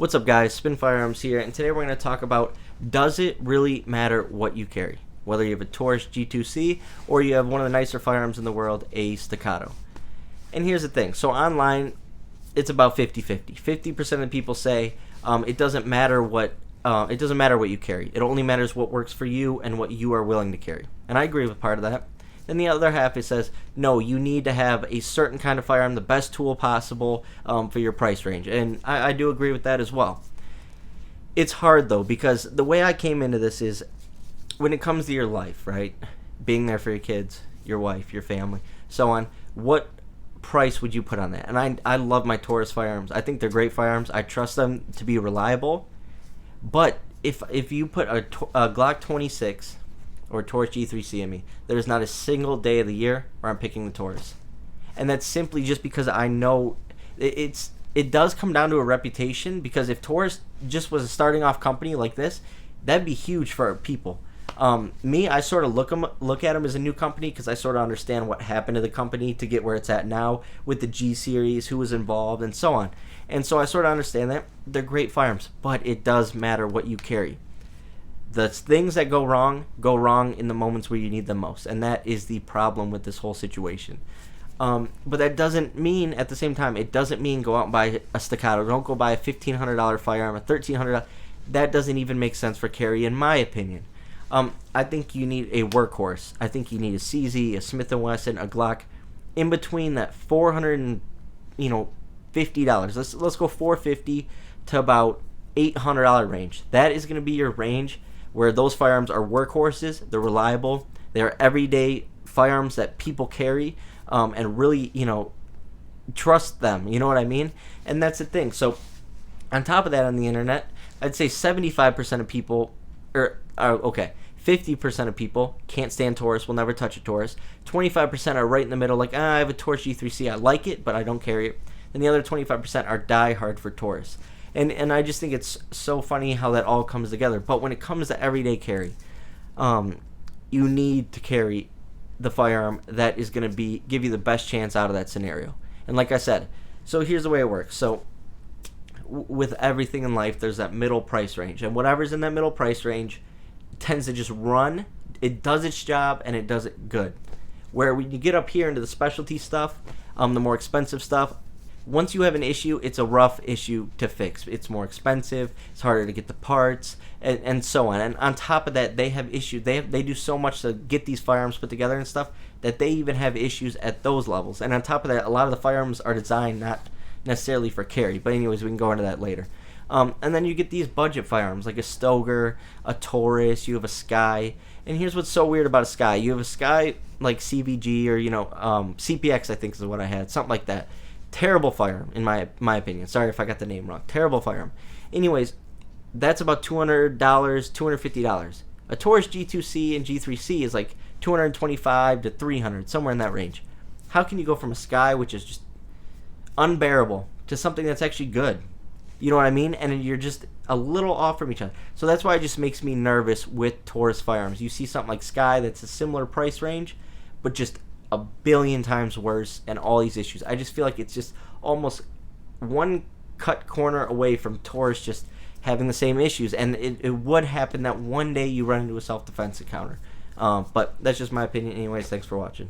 What's up, guys? Spin Firearms here, and today we're going to talk about, does it really matter what you carry? Whether you have a Taurus G2C or you have one of the nicer firearms in the world, a Staccato. And here's the thing. So online, it's about 50-50. 50% of the people say it doesn't matter what you carry. It only matters what works for you and what you are willing to carry. And I agree with part of that. Then the other half, it says, no, you need to have a certain kind of firearm, the best tool possible for your price range. And I do agree with that as well. It's hard, though, because the way I came into this is when it comes to your life, right? Being there for your kids, your wife, your family, so on. What price would you put on that? And I love my Taurus firearms. I think they're great firearms. I trust them to be reliable. But if you put a Glock 26 or Taurus G3C in me, there's not a single day of the year where I'm picking the Taurus. And that's simply just because I know it does come down to a reputation, because if Taurus just was a starting off company like this, that'd be huge for people. I sort of look at them as a new company because I sort of understand what happened to the company to get where it's at now with the G series, who was involved, and so on. And so I sort of understand that. They're great firearms, but it does matter what you carry. The things that go wrong in the moments where you need them most, and that is the problem with this whole situation. But that doesn't mean, at the same time, it doesn't mean go out and buy a Staccato. Don't go buy a $1,500 firearm, a $1,300. That doesn't even make sense for carry, in my opinion. I think you need a workhorse. I think you need a CZ, a Smith & Wesson, a Glock, in between that $450. Let's go $450 to about $800 range. That is going to be your range where those firearms are workhorses. They're reliable. They're everyday firearms that people carry, and really, trust them. You know what I mean? And that's the thing. So on top of that, on the internet, I'd say 75% of people, 50% of people can't stand Taurus, will never touch a Taurus. 25% are right in the middle, like, I have a Taurus G3C, I like it, but I don't carry it. And the other 25% are die-hard for Taurus. And I just think it's so funny how that all comes together. But when it comes to everyday carry, you need to carry the firearm that is going to give you the best chance out of that scenario. And like I said, so here's the way it works. So with everything in life, there's that middle price range. And whatever's in that middle price range tends to just run. It does its job, and it does it good. Where when you get up here into the specialty stuff, the more expensive stuff, once you have an issue, it's a rough issue to fix. It's more expensive. It's harder to get the parts, and so on. And on top of that, they have issues. They do so much to get these firearms put together and stuff that they even have issues at those levels. And on top of that, a lot of the firearms are designed not necessarily for carry. But anyways, we can go into that later. And then you get these budget firearms like a Stoeger, a Taurus. You have a Sky. And here's what's so weird about a Sky. You have a Sky like CVG or CPX, I think is what I had, something like that. Terrible firearm, in my opinion. Sorry if I got the name wrong. Terrible firearm. Anyways, that's about $200, $250. A Taurus G2C and G3C is like $225 to $300, somewhere in that range. How can you go from a Sky, which is just unbearable, to something that's actually good? You know what I mean? And you're just a little off from each other. So that's why it just makes me nervous with Taurus firearms. You see something like Sky that's a similar price range, but just a billion times worse, and all these issues. I just feel like it's just almost one cut corner away from Taurus just having the same issues, and it would happen that one day you run into a self-defense encounter. But that's just my opinion. Anyways, thanks for watching.